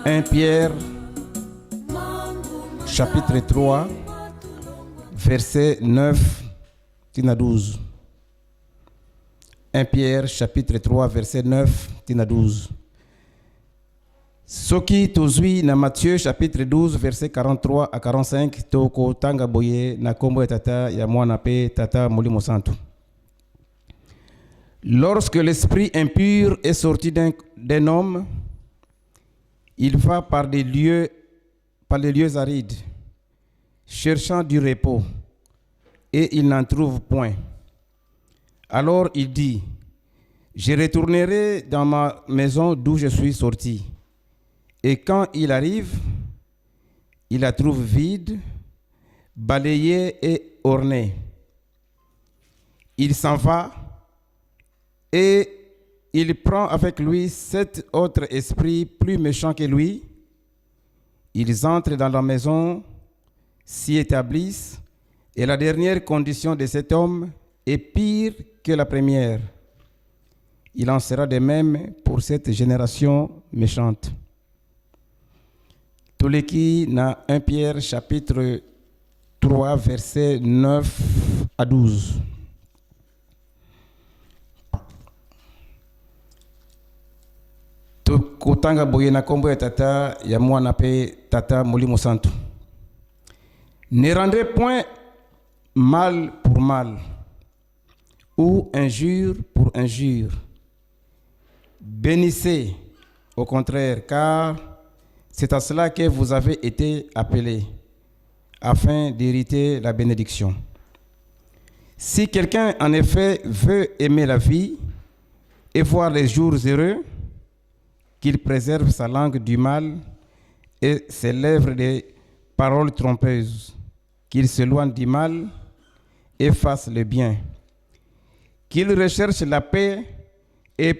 1 Pierre, chapitre 3, verset 9 à 12. 1 Pierre, chapitre 3, verset 9 à 12. Soki tozui na Matthieu, chapitre 12, verset 43 à 45, toko tanga boye na kombo tata ya mwana pe tata Molimo Santo. Lorsque l'esprit impur est sorti d'un homme, il va par des lieux arides, cherchant du repos, et il n'en trouve point. Alors il dit, je retournerai dans ma maison d'où je suis sorti. Et quand il arrive, il la trouve vide, balayée et ornée. Il s'en va et il prend avec lui 7 autres esprits plus méchants que lui. Ils entrent dans la maison, s'y établissent, et la dernière condition de cet homme est pire que la première. Il en sera de même pour cette génération méchante. Toleki na 1 Pierre chapitre 3 verset 9 à 12. Kotanga boye na kombo ya tata ya mwana pe tata Molimo Santo. Ne rendez point mal pour mal ou injure pour injure. Bénissez au contraire, car c'est à cela que vous avez été appelés, afin d'hériter la bénédiction. Si quelqu'un en effet veut aimer la vie et voir les jours heureux, qu'il préserve sa langue du mal et ses lèvres des paroles trompeuses, qu'il s'éloigne du mal et fasse le bien, qu'il recherche la paix et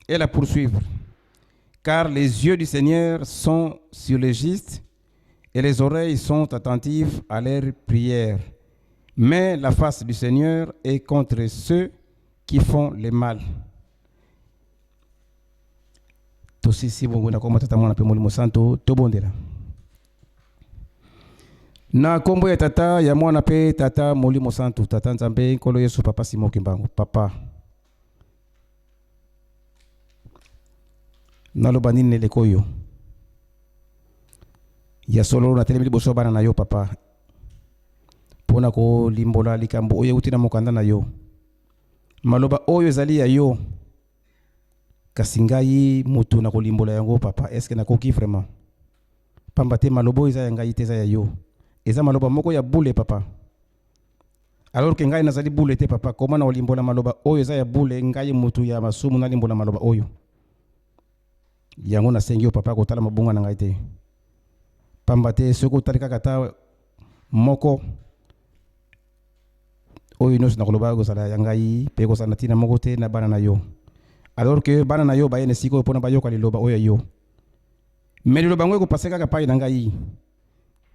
la poursuivre. Car les yeux du Seigneur sont sur les justes et les oreilles sont attentives à leurs prières. Mais la face du Seigneur est contre ceux qui font le mal. Tosisi bongo na kombo tata mwana pe Molimo Santo tobondela. Na kombo ya tata ya mwana pe tata Molimo Santo tata Nzambe nkolo Yesu papa Simoki Mbango papa. Naloba nini lekoyo. Ya solo na telemi liboso bana na yo papa. Pona ko limbola likambo oyo utina mokanda na yo. Maloba oyo ezali ya yo. Kasingai mutu na kolimbola yango papa. Est-ce que na koki vraiment? Pambate malobo eza yangai teza ya yo. Eza maloba moko ya boule papa. Alors que ngai nazali boule te papa. Comment na kolimbola maloba oyo eza ya boule ngai mutu ya masumu na limbola maloba oyo. Yango na sengi yo papa kotala mabunga na ngai te. Pambate soko talika kata moko oyo nosi na koloba kozala yangai pe kozala tina moko te na bana na yo. Alors que bana na yo ba yene siko pona ba yo kaliloba oyo yo. Mais liloba ngo ko paseka ka pai na ngai.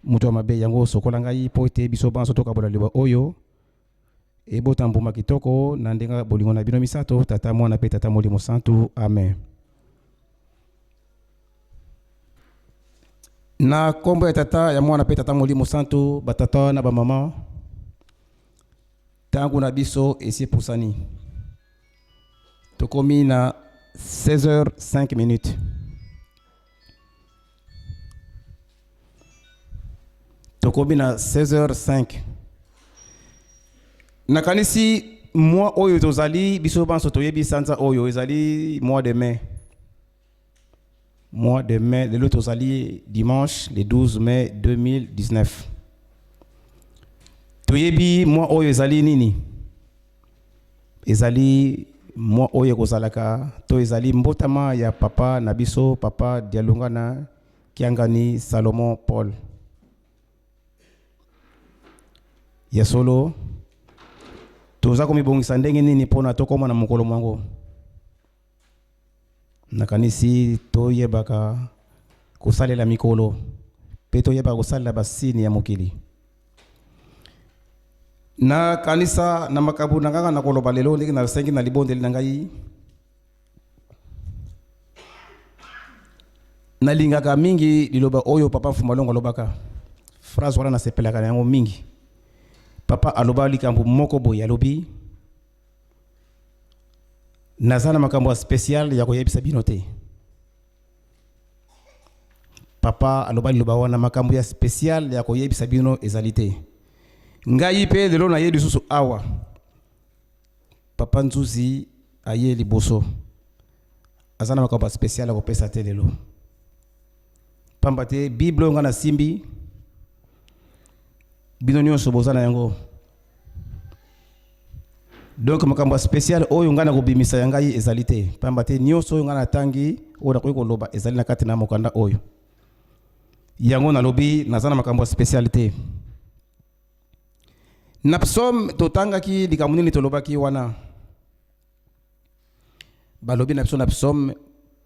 Mutu mabe yango sokola ngai po te biso banso toka bola liloba oyo. E botambuma kitoko na ndenga bolingo na bino misato tata mwana pe tata Molimo Santo. Amen. Na kombo ya tata ya mwana pe tata Molimo Santo batata na ba mama tangu na biso esi pusani tokomi na 16h05 tokomi na 16h05 nakanisi mois oyo tozali biso banso toyebi sanza oyo ezali mois de mai. Mois de mai, de l'autre osali dimanche, le 12 mai 2019. Toyebi moi oyo ezali nini? Ezali moi oyo kozalaka, to ezali mbotama ya papa nabiso, papa Dialungana Kiangani Salomon Paul. Ya solo toza komi bongisa ndenge nini pona tokoma na mokolo mwango. Nakanisi toyebaka kosalela mikolo pe toyebaka kosalela basini ya mokili. na kanisa na makabu nanganga na koloba lelo ndenge na sengi na libondeli na ngai nalingaka mingi liloba oyo papa Fumalongo alobaka phrase wana nasepelaka na yango mingi. Papa aloba likambo moko boye alobi naza na makambo spécial ya koyebisa bino te. Papa aloba liloba wana makambo ya spécial ya koyebisa bino ezali te. Ngai pe lelo na ye lisusu awa Papa Nzuzi aye liboso aza na makambo spécial ya kopesa te lelo. Pamba te Bible nga na simbi bino nyonso bozana yango. Donc makambo spécial oyo nga na kobimisa ya ngai ezali te. Pamba te nyonso oyo nga na tangi oyo nakoki koloba ezali na kati na mokanda oyo. Yango nalobi naza na makambo spécial te. Na psaume totangaki likambo nini tolobaki wana. Balobi na biso na psaume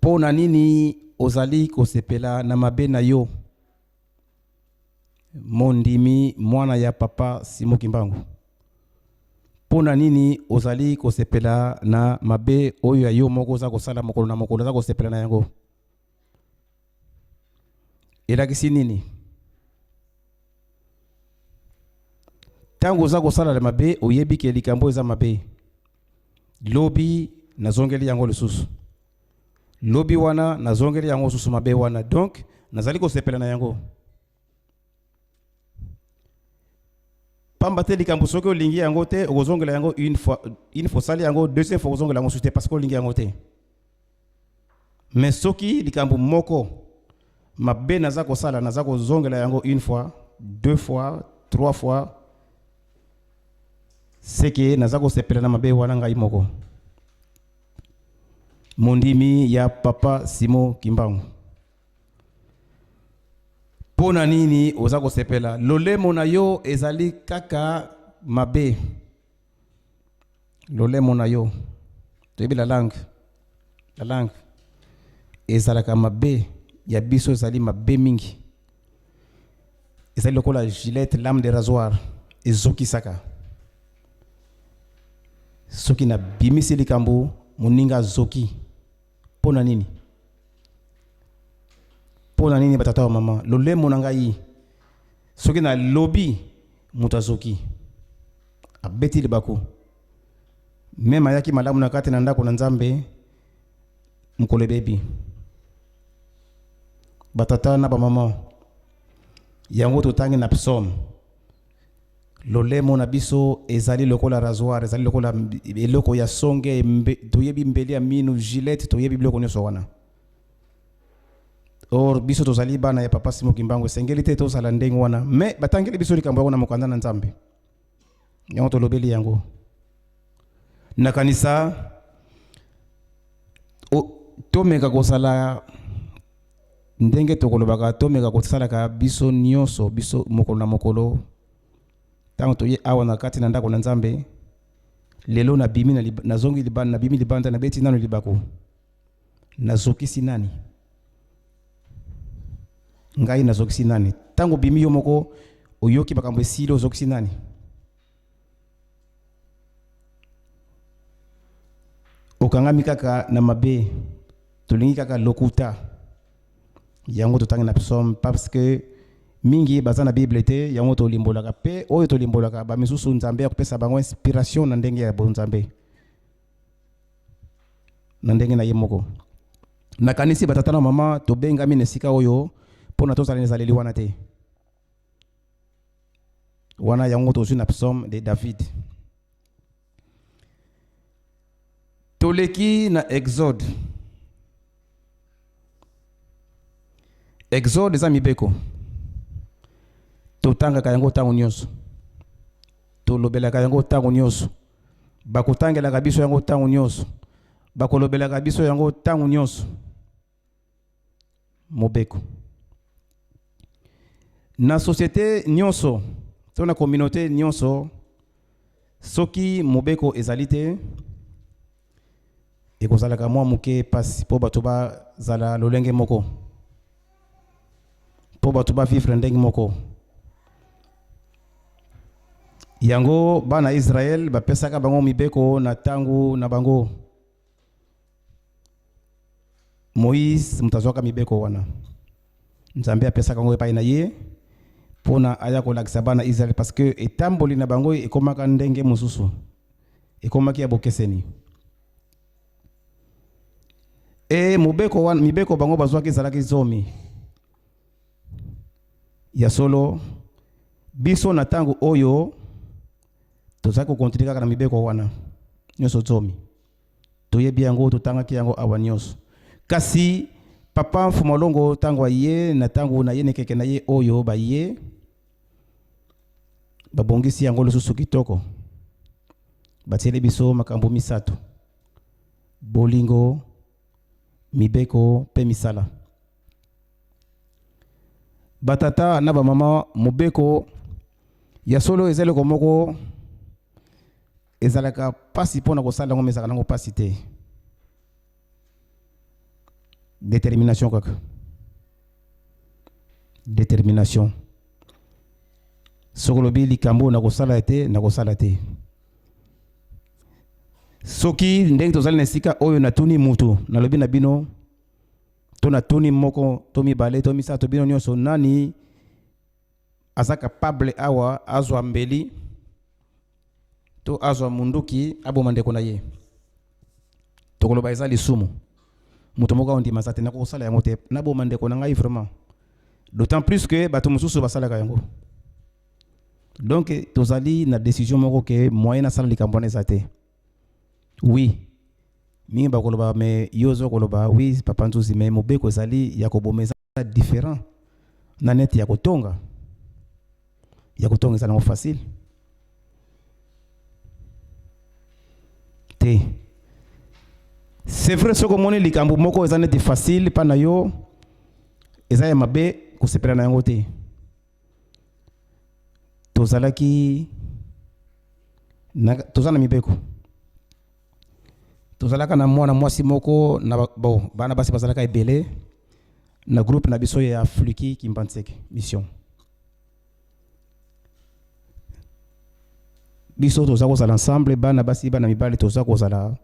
po na nini ozali kosepela na mabe na yo mondimi mwana ya papa Simon Kimbangu. Po na nini ozali kosepela na mabe oyo ya yo moko za kosala mokolo na mokolo za kosepela na yango. Elakisi nini? Tango za kosala na mabe oyebi ke likambo eza mabe. Lobi nazongeli yango lisusu. Lobi wana nazongeli yango lisusu mabe wana. Donc nazali kosepela na yango. Pamba te likambo soki olingi yango te okozongela yango une fois sali yango deuxième fois okozongela yango sute parce que olingi yango te. Mais soki likambo moko mabe naza kosala naza kozongela yango une fois, deux fois, trois fois c'est que naza kosepela na mabe wana ngai moko. Mondimi ya papa Simon Kimbangu. Pona nini oza kosepela lolemo na yo ezali kaka mabe. Lolemo na yo toyebi la langue ezalaka mabe ya biso ezali mabe mingi. Ezali lokola gilette lame de rasoir ezokisaka. Soki na bimisi likambo moninga zoki. Pona nini? Pona nini batata wa mama? Lolemo na ngai. Soki na lobi mutazoki. Abeti libako. Mema yaki malamu na kati na ndako na Nzambe mkole baby. Batata na ba mama. Yango totangi na psaume. Lolemo na biso ezali lokola rasoir, ezali lokola eloko ya songe toyebi mbeli ya minu gilette toyebi biloko nyonso wana. Or biso tozali bana ya papa Simon Kimbangu sengeli te tozala ndenge wana mais batangeli biso likambo yango na mokanda na Nzambe. Yango tolobeli yango. Na kanisa tomeka kosala ndenge tokolobaka tomeka kosalaka biso nyonso biso mokolo na mokolo. Tango toye awa na kati na ndako na Nzambe lelo na bimi na zongi libanda na bimi libanda na beti nano libako nazokisi nani ngai nazokisi nani tango bimi yo moko oyoki bakambo esilo ozokisi nani okangami kaka na mabe tolingi kaka lokuta yango totangi na psaume parce que mingi baza na Bible te yango tolimbolaka pe oyo tolimbolaka ba misusu Nzambe akopesa bango inspiration na ndenge ya Nzambe na ndenge na ye moko. Na kanisi batata na mama tobengami na sika oyo pona tozala nezaleli wana te. Wana yango tozwi na psaume de David. Toleki na Exode. Exode eza mibeko. Totanga kayango tango nyonso. Tolobela kayango tango nyonso. Bakotangela kabiso yango tango nyonso. Bakolobela kabiso yango tango nyonso. Mobeko. Na société nyonso, na communauté nyonso, soki mobeko ezalite ekozalaka mwa muke pasi po bato bazala lolenge moko. Po bato ba vivre ndenge moko. yango bana Israël bapesaka bango mibeko na tangu na bango. Moïse mutazwaka mibeko wana. Nzambe apesaka ngo epai na ye pona aya kolakisa bana Israël parce que etamboli na bango ekomaka ndenge mosusu. Ekomaki ya bokeseni. E mibeko wana mibeko bango bazwaki ezalaki zomi. Ya solo biso na tangu oyo tozaki kokontinue kaka na mibeko wana nyonso zomi. Toyebi yango totangaki yango awa nyonso. Kasi papa mfumolongo tango aye na tango na ye nekeke na ye oyo ba ye babongisi yango lisusu kitoko. Batiele biso makambo misato. Bolingo, mibeko pe misala. Batata na ba mama mobeko ya solo ezele komoko ezalaka pasi pona kosala ngo mesaka nango pasi te. Détermination kaka. Détermination. Sokolobi likambo na kosala te. Soki ndenge tozali na sika oyo na tuni mutu na lobi na bino to na tuni moko to mibale to misato bino nyonso nani aza capable awa azwa mbeli to azwa munduki aboma ndeko na ye. Tokoloba eza lisumu. Mutu moko ondi masate na kosala yango te na boma ndeko na ngai vraiment. D'autant plus que bato mususu basalaka yango. Donc tozali na décision moko ke moyen na sala likambo na ezate. Oui. Mi ba koloba me yozo koloba oui papa nzuzi me mobeko ezali ya kobomeza différent. Na net ya kotonga. Ya kotonga ezala ngo facile. Te. C'est vrai ce que mon likambo moko ezana de facile pana yo ezaya mabe ko sepela na yango te. Tozalaki na tozana mibeko. Tozalaka na mwana mwasi moko na bon bana basi bazalaka ebele na groupe na biso ya Fluki Kimbanseke mission. Biso tozako za l'ensemble bana basi bana mibale tozako za la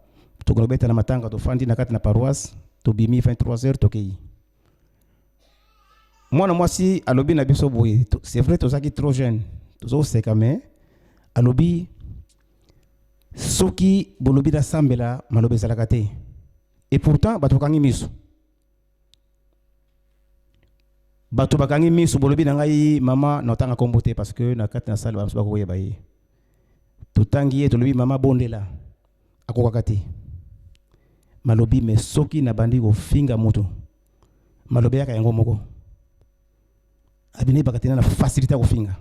tokolobeta na matanga tofandi na kati na paroisse tobimi 23h tokei. Mwana mwasi alobi na biso boye c'est vrai tozaki trop jeune tozo seka mais alobi soki bolobi da sambela malobe zalaka te. Et pourtant bato bakangi miso. Bato bakangi miso bolobi na ngai mama na otanga kombo te parce que na kati na salle ba ko yeba ye. Totangi ye tolobi mama bondela akokaka te. Malobi me soki na bandi ko finga moto. Malobi yaka yango moko. Abine bakatina na facilité ko finga.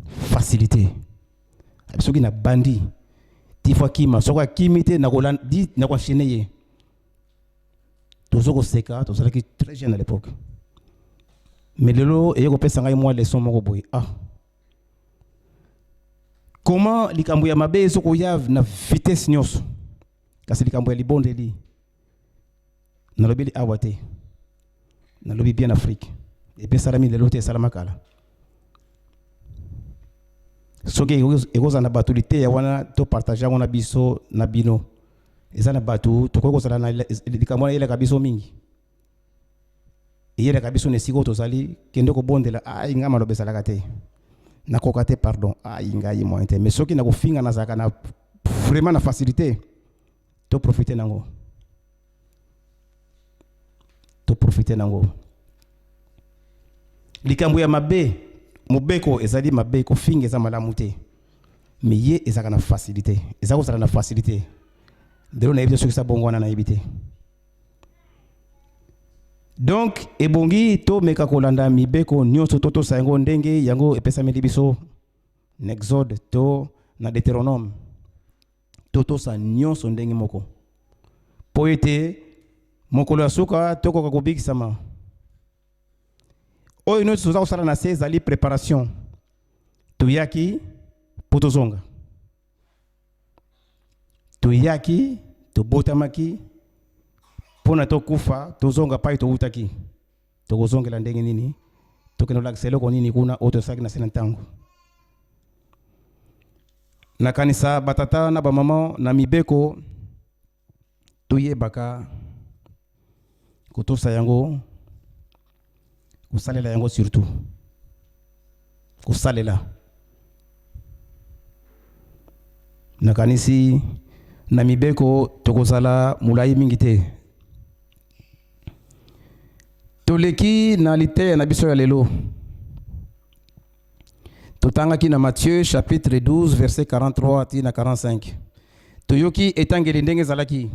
Facilité. Soki na bandi tifwa kima soka kimite na kolan di na kwa cheneye. Tozoko seka tozalaki très jeune à l'époque. Mais lelo eyeko pesa ngai moi leçon moko boy. Ah. Comment likambo ya mabe soko yav na vitesse nyonso. Kasi likambo ya libondeli. Na lobeli awate. Na lobi bien Afrique. Et puis salami lelo te salamakala. Soki egoza na batulité ya wana to partager ngona biso na bino. Eza na batu to ko sala na likambo ile kabiso mingi. Ile kabiso ne siko tozali kende ko bondela inga malobe salaka te. Na kokate pardon inga yi mo inte mais soki na ko finga na zaka na vraiment na facilité to profiter nango. To profiter nango. Likambo ya mabe mobeko ezali mabe ko finga za malamu te. Mais ye ezaka na facilité. Ezako sala na facilité. Delo na yebite soki sa bongo na yebite. Donc ebongi to meka kolanda mibeko nyonso toto sango ndenge yango epesa biso na Exode to na Deutéronome. Toto sa nyonso ndenge moko. Poete mokolo ya suka toko ka kobikisama. Oyo nyonso tozako sala na ezali préparation. Tuyaki potozonga. Tuyaki to botamaki pona to kufa tozonga pai to utaki to kozongela ndenge nini to keno lakselo ko nini kuna auto saki na sena tango na kanisa batata na bamama na mibeko toyebaka kotosa yango kosalela yango surtout kosalela na kanisi na mibeko tokozala mulai mingi te toleki na lite na biso ya lelo totangaki na Matthieu chapitre 12 verset 43 tina 45 toyoki etangeli ndenge ezalaki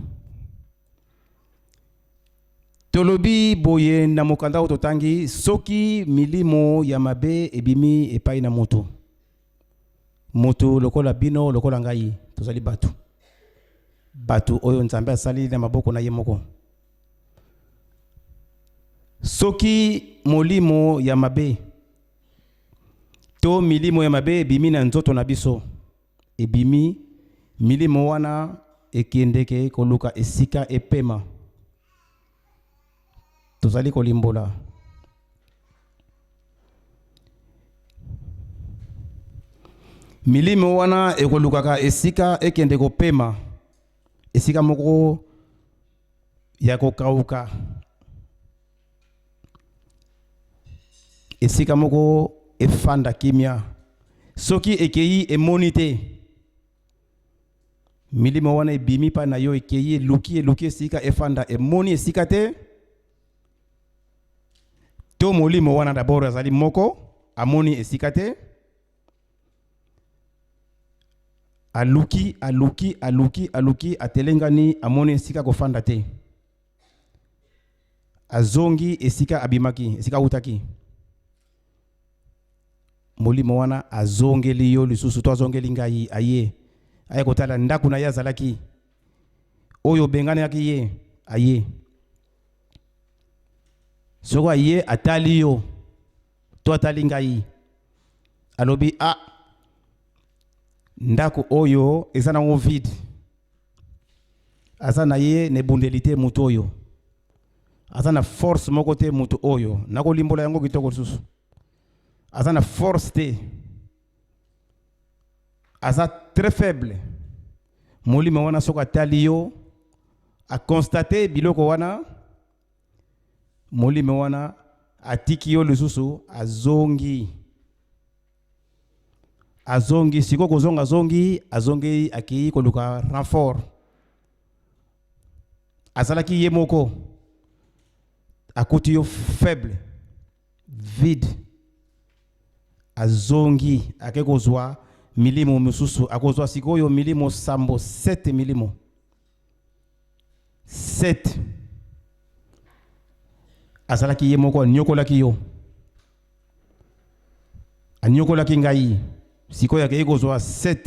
tolobi boye na mokanda totangi soki milimo ya mabe ebimi epai na moto lokola bino lokola ngai tozali batu oyo nzambe asali na maboko na ye moko soki molimo ya mabe to milimo ya mabe ebimi na nzoto na biso ebimi milimo wana ekendeke koluka esika epema tozali kolimbola milimo wana ekolukaka esika ekende kopema esika moko ya kokauka esika moko efanda kimia soki ekei emoni te milimo wana ebimi pa na yo ekei eluki esika efanda emoni esika te to molimo wana d'abord azali moko amoni esika te aluki atelengani amoni esika kofanda te azongi esika abimaki esika utaki molimo wana azongeli yo lisusu to azongeli ngai aye kotala ndaku na ye azalaki oyo bengana yaki ye aye soko aye atali yo to atali ngai alobi ndaku oyo eza nango vide aza na ye nebundeli te mutu oyo aza na force moko te mutu oyo nakolimbola yango kitoko lisusu aza na force te aza très faible molimo wana soko atali yo akonstate biloko wana molimo wana atiki yo lisusu azongi siko kozonga azongi akei koluka renfort azalaki ye moko akuti yo faible vide azongi ake kozwa milimo mususu akozwa sikoyo milimo sambo 7 milimo 7 azalaki ye moko anyokolaki ngai sikoyo ake kozwa 7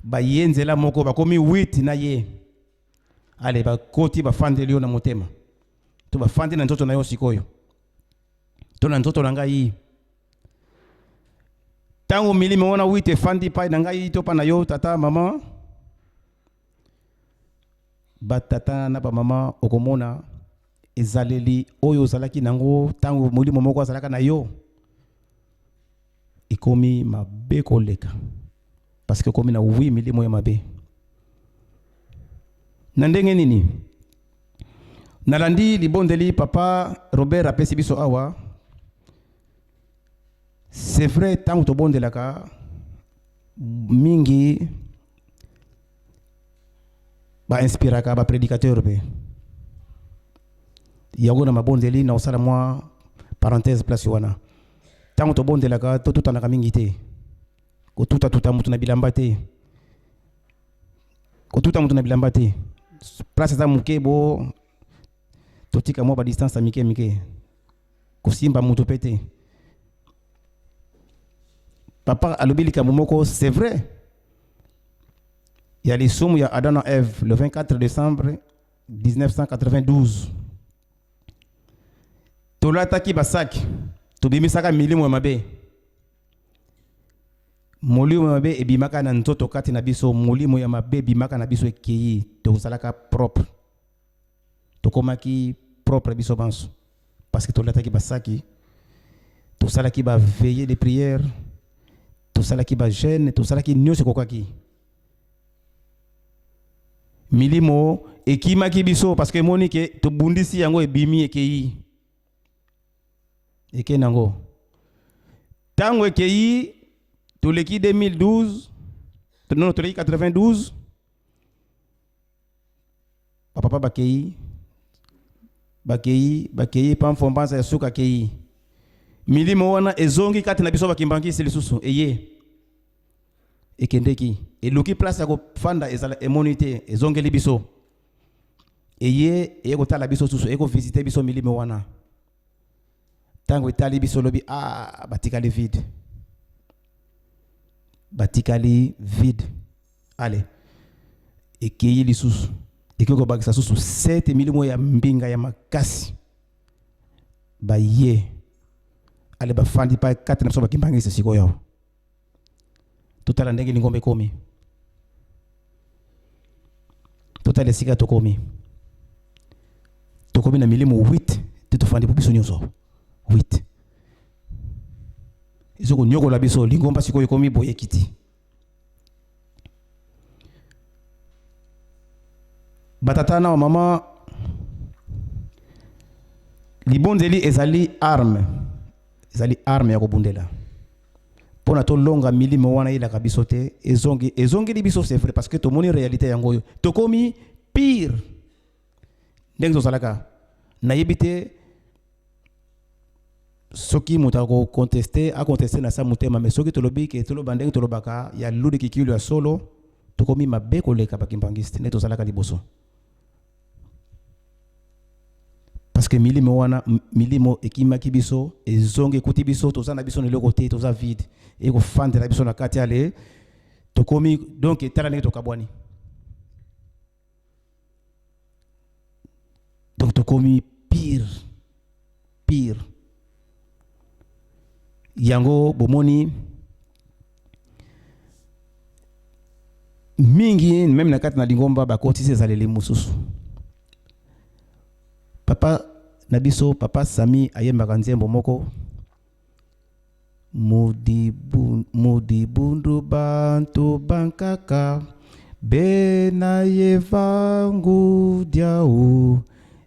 bayenzela moko bakomi 8 na ye ale bakoti bafandeli yo na motema to bafandi na nzoto na yo sikoyo to na nzoto na ngai tango milimo wana 8 efandi pai na ngai to pa na yo tata mama batata na ba mama okomona ezaleli oyo ozalaki nango tango molimo moko azalaka na yo ikomi mabe koleka parce que komi na 8 milimo ya mabe na ndenge nini nalandi libondeli papa Robert apesi biso awa c'est vrai tango tobondelaka mingi ba inspiraka ba prédicateur be yango na mabondeli na osala mwa parenthèse place wana tango tobondelaka totutanaka mingi te kotuta mutu na bilamba te place za muke bo totika mwa ba distance mike kosimba mutu pete papa alobili kamomoko c'est vrai il y a les sommes, il y a Adam et Ève le 24 décembre 1992 tolataki basaki tobimisaka milimo ya mabe molimo ya mabe ebimaka na nzoto kati na biso molimo ya mabe ebimaka na biso ekei tozalaka propre tokomaki propre biso banso parce que tolataki basaki tosalaki ba veillée de prière tosalaki ba jeûne tosalaki nyonso kokaki milimo ekimaki biso parce que monique to bundisi yango ebimi ekei eke nango tango ekei toleki 2012 non toleki 92 papa bakei pamfombanza ya suka kei milimo wana ezongi kati na biso bakimbangisi lisusu eye ekendeki eluki place ya kofanda ezala emonite ezongeli biso eye ekotala biso susu ekovisite biso milimo wana tango etali biso lobi batikali vide ale ekei lisusu ekoko bakisa susu 7 milimo ya mbinga ya makasi baye ale bafandi pa kati na biso bakimbangisi sikoyo totala ndenge lingombe komi totala esika tokomi na milimo 8 tofandi po biso nyonso 8 ezoko nyokola biso lingomba sikoyo komi boye kiti batata na mama libonzeli ezali arme ya kobundela pona to longa milimo wana ilaka biso te ezongeli biso c'est vrai parce que to moni réalité yango yo tokomi pire ndenge tozalaka nayebi te soki moto akonteste na sa motema mais soki tolobi ke toloba ndenge tolobaka ya ludi kikilo ya solo tokomi mabe koleka bakimbangiste nde tozalaka liboso parce que milimo ekimaki biso ezongi ekuti biso toza na biso neloko te toza vide ekofandela biso na kati ale tokomi donc etala ndenge tokabwani donc tokomi pire yango bomoni mingi même na kati na lingomba bakotisi ezaleli mosusu papa nabiso papa Sami ayembaka nzembo moko mudibundu bantu bankaka bena yevangu diau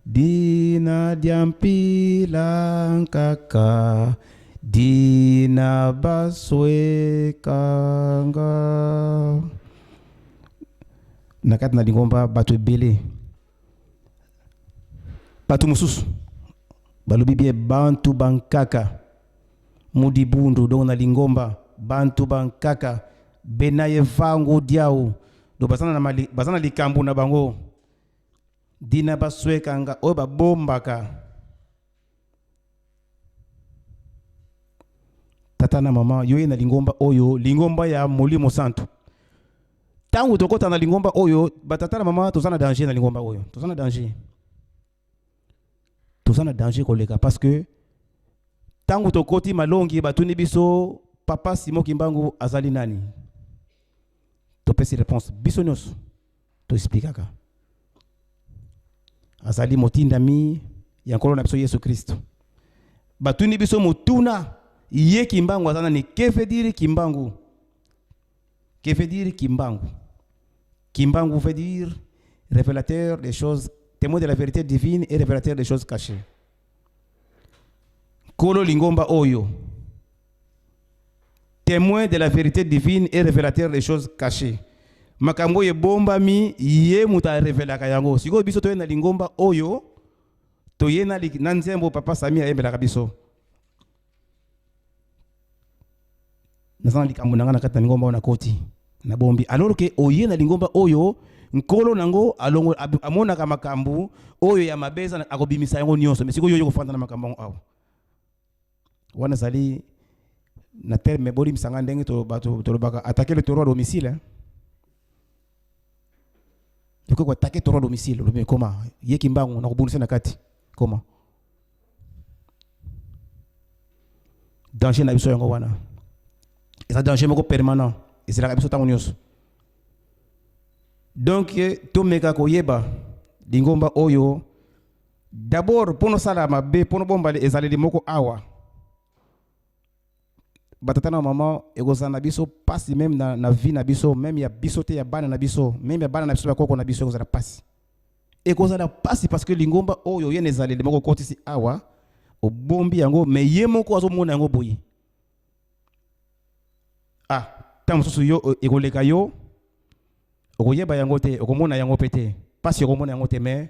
dina diampila nkaka dina baswe kanga nakati na lingomba bato ebele bato mosusu balobi bie bantu bankaka mudibundu donc na lingomba bantu bankaka bena yevangu diau do bazana likambu na bango dina baswekanga oyo babombaka tata na mama yoye na lingomba oyo lingomba ya molimo santu tangu tokota na lingomba oyo batata na mama tozana danger na lingomba oyo tozana danger koleka parce que tangu tokoti malongi batuni biso papa Simon Kimbangu azali nani topesi réponse biso nyonso to expliquaka azali motindami ya nkolo na biso Yesu Kristo batuni biso motuna ye Kimbangu azana ni que veut dire Kimbangu Kimbangu veut dire révélateur des choses, témoin de la vérité divine et révélateur des choses cachées. Kolo lingomba oyo, témoin de la vérité divine et révélateur des choses cachées. Makambo ye bomba mi ye muta révéla kayango. Siko biso to na lingomba oyo, to ye na nzembo papa Sami ayembela biso. Nazana likambo nanga na kata lingomba na koti na bombi. Alors que oye na lingomba oyo nkolo nango alongo amona ka makambu oyo ya mabeza akobimisa yango nyonso mais siko yo kofanda na makambo awo wana zali na terme boli msanga ndenge to bato to baka attaquer le taureau à domicile yoko ko attaquer taureau à domicile le comment ye Kimbangu na kubunisa na kati comment danger na biso yango wana eza danger moko permanent et c'est la biso tango nyonso. Donc, tomeka koyeba lingomba oyo d'abord pono sala mabe pono bomba ezaleli moko awa batata na maman egoza na biso passe même na vie na biso même ya biso te ya bana na biso même ya bana na biso ba koko na biso egoza na passe egoza na passe parce que lingomba oyo yene ezaleli moko kotisi awa obombi yango mais ye moko azomona yango boye tant mosusu yo ekoleka yo okoyeba yango te okomona yango pe te passe okomona yango te mais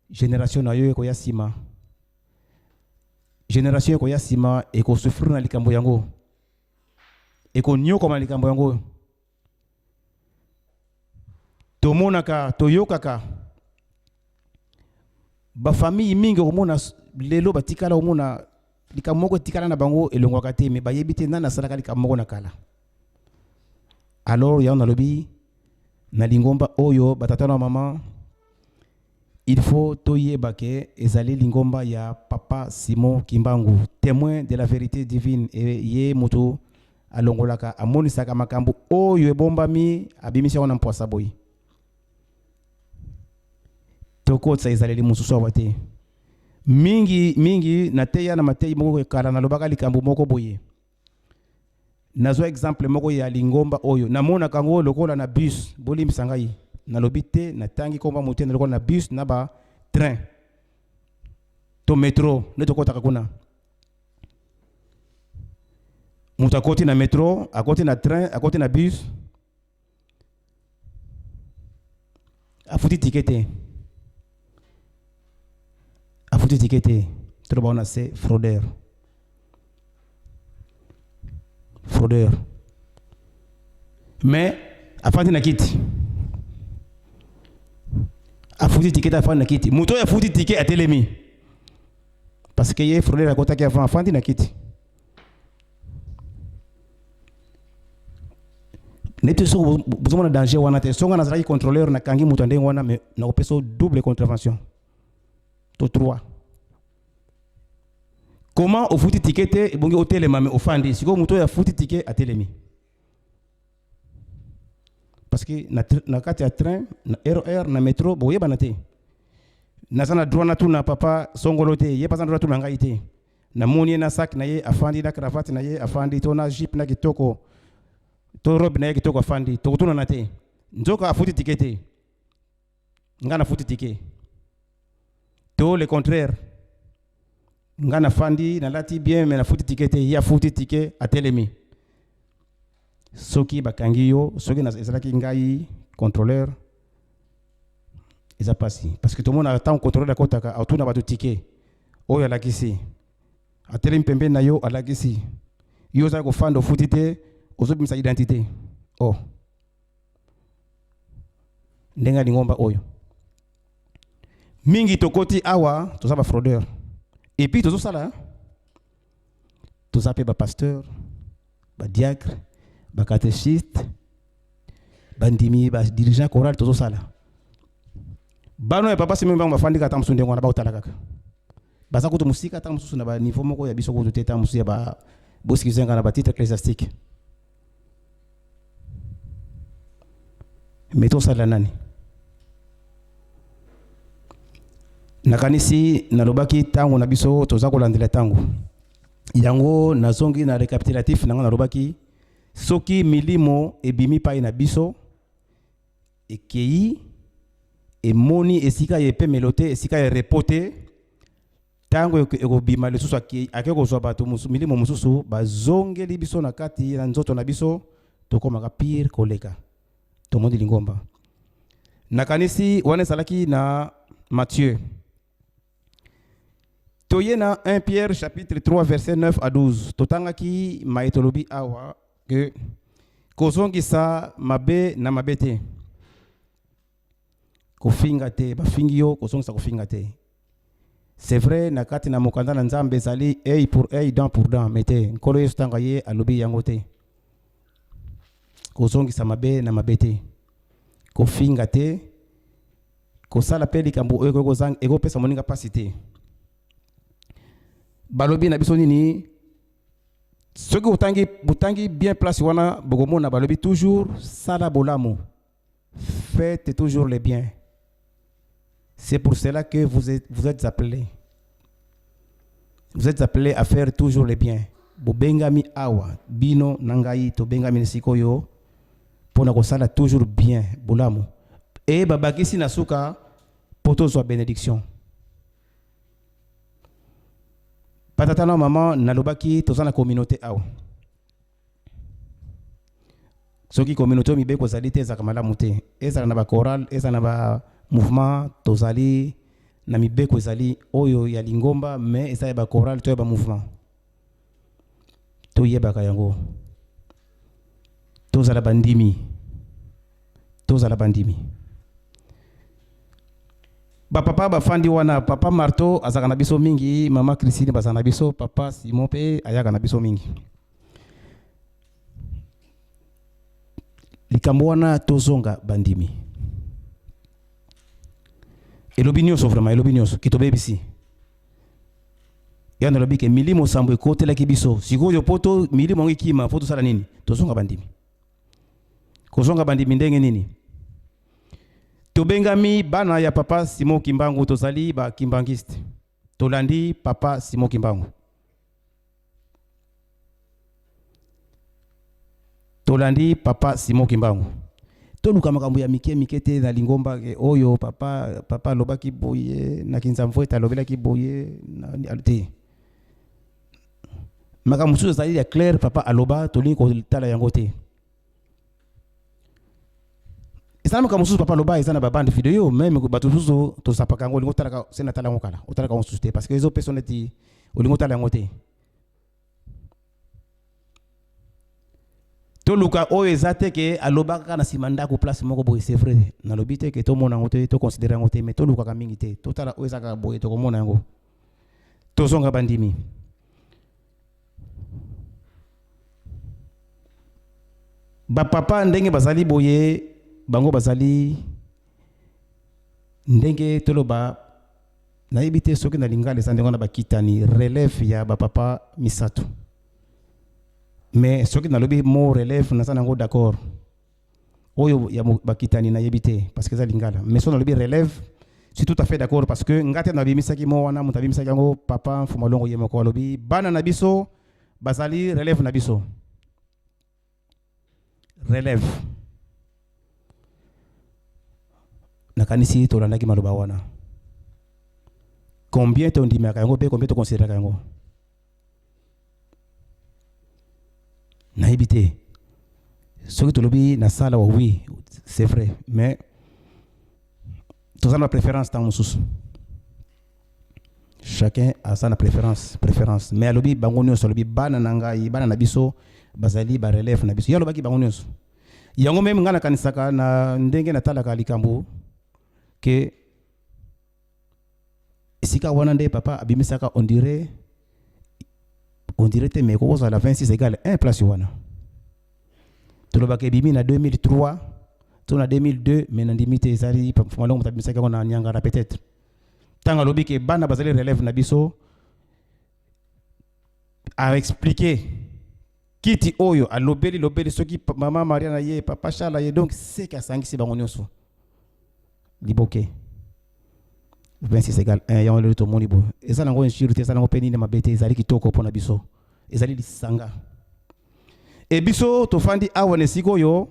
génération na yo ekoya nsima génération ekoya nsima ekosouffrir na likambo yango ekonyokoma na likambo yango tomonaka toyokaka bafamille mingi okomona lelo batikala omona likambo moko etikala na bango elongwaka te me bayebi te nani asalaka likambo moko na kala alors yango nalobi na lingomba oyo batata na mama il faut toyeba ke ezali lingomba ya papa Simon Kimbangu témoin de la vérité divine et ye moto alongolaka amonisaka makambo oyo ebombami abimisi yango na mposa boyi tokotsa ezaleli mosusu awa te mingi na teya na matei moko ekala nalobaka likambo moko boye nazwa exemple moko ya lingomba oyo namonaka yango lokola na bus bolimbisa ngai nalobi te natangi komba mote lokola na bus na ba train to metro ne tokotaka kuna moto akoti na metro akoti na train akoti na bus afuti ticket trop bon c'est fraudeur mais afandi na kiti afuti ticket afandi na kiti moto ya futi ticket atelemi parce que ye fraudeur akotaki avant afandi na kiti nete so bozomona danger wana te songa nazalaki contrôleur na kangi moto ndenge wana mais na opeso double contravention to 3 comment au futi ticket te bongi otelema mais ofandi siko moto ya futi ticket atelemi parce que na kati ya train na RER na métro boye banate nazana droit na tout na papa songolo te ye pas droit tout na ngai te na moni na sac na ye afandi na cravate na ye afandi to na jeep na kitoko to robe na ye kitoko afandi to kutuna na te nzoka afuti ticket te ngana futi ticket to le contraire ngana fandi na lati bien mais na futi ticket te ya futi ticket atelemi soki bakangi yo soki na ezalaki ngai contrôleur eza pasi parce que tout le monde attend contrôleur la kotaka autour na bato ticket oyo alakisi atelemi pembe na yo alakisi yo za ko fando futi te ozobimisa identité oh ndenga lingomba oyo mingi tokoti awa tozaba fraudeur et puis tozo sala tozape ba pasteur ba diacre ba catéchiste ba ndimi ba dirigeant choral tozo sala bano ya papa simemba mafandi ka tamsu ndengo na ba utala kaka baza kutu musika tamsu na ba niveau moko ya biso kutu teta musu ya ba boskizenga na ba titre ecclésiastique meto sala nani nakanisi nalobaki tango na biso toza kolandela tango yango nazongi na récapitulatif nango nalobaki soki milimo ebimi pai na biso ekei emoni esika yepe melote esika ya repote tango ekobima lisusu ake kozwa bato milimo mosusu bazongeli biso na kati na nzoto na biso tokomaka pire koleka tomondi lingomba nakanisi wana ezalaki na Matthieu toyena 1 Pierre chapitre 3 verset 9 à 12 totangaki maetolobi awa que kozongisa mabe na mabe te kofinga te bafingi yo kozongisa kofinga te c'est vrai na kati na mokanda na nzambe ezali œil pour œil dent pour dent mais te nkolo yesu tanga ye alobi yango te kozongisa mabe na mabe te kofinga te kosala pe likambo oyo ekopesa moninga pasi te balobi na biso nini soki butangi bien place wana bokomona balobi toujours sala bolamu faites toujours le bien c'est pour cela que vous êtes appelés à faire toujours le bien bobengami awa bino nangai to bengami sikoyo pona ko sala toujours bien bolamu et babakisi na suka poto zo bénédiction patata na maman nalobaki tozana communauté awa soki communauté mi be ko zali te za kamala muté ezala na ba choral ezala na ba mouvement tozali na mi be ko zali oyo ya lingomba mais ezala ba choral to ba mouvement to yeba kayango tozala bandimi ba papa ba fandi wana papa Marto azaka na biso mingi mama Christine bazaka na biso papa Simon pe ayaka na biso mingi likambo wana tozonga bandimi elobi nyonso vraiment elobi nyonso kitobebisi yana lobi ke milimo sambo ekotelaki biso sikoyo poto milimo ngo ikima poto sala nini tozonga bandimi kozonga bandimi ndenge nini tobengami bana ya papa Simon Kimbangu tozali ba kimbangiste tolandi papa Simon Kimbangu tolandi papa Simon Kimbangu toluka makambo ya mike te na lingomba oyo papa lobaki boye na kinzamvweta lobelaki boye na te makambo susu zali ya clair papa aloba tolingi ko tala yango te Isa makambo susu papa loba ezana ba bande video même bato susu to sapaka ngo lingo tala sena tala ngo kala otala ka susu te parce que les autres personnes ti olingo tala ngo te to luka oyo ezate ke aloba ka na simanda ko place moko boye c'est vrai na lobite ke to mona ngo te to considérer ngo te mais to luka ka mingi te to tala oyo ezaka boye to ko mona ngo to zonga bandimi ba papa ndenge bazali boye bango bazali ndenge toloba na yebite soki na lingala esandeko na bakitani relève ya ba papa misato mais soki na lobi mo relève na sanango d'accord oyo ya bakitani na yebite parce que za lingala mais so na lobi relève je suis tout à fait d'accord parce que ngate na bimisaki mo wana muta bimisaki yango papa fumalongo yemoko lobi bana na biso bazali relève na biso relève nakanisi tolandaki maloba wana combien to ndimaka yango pe combien to considéraka yango nayebi te soki tolobi na sala wa oui c'est vrai mais tozala na préférence ntango mosusu chacun a sa na préférence mais alobi bango nyonso alobi bana na ngai bana na biso bazali ba relève na biso yalobaki bango nyonso yango meme nga nakanisaka na ndenge natalaka likambo que esika wana nde papa abimisaka on dirait te mais ko la 26 égale 1 place wana tolobaka ebimi na 2003 to na 2002 mais na ndimite ezali malongo tabimisaka ko na nyangara peut-être tanga lobi ke bana bazali relève na biso a expliquer kiti oyo a lobeli soki mama Maria na ye papa Charles ye donc c'est ka sangisi bango nyonso liboke 26 égale 1 ya le to monibo ezana ngo insurité ezana ngo penine mabete ezali kitoko pona biso ezali lisanga e biso to fandi awane sikoyo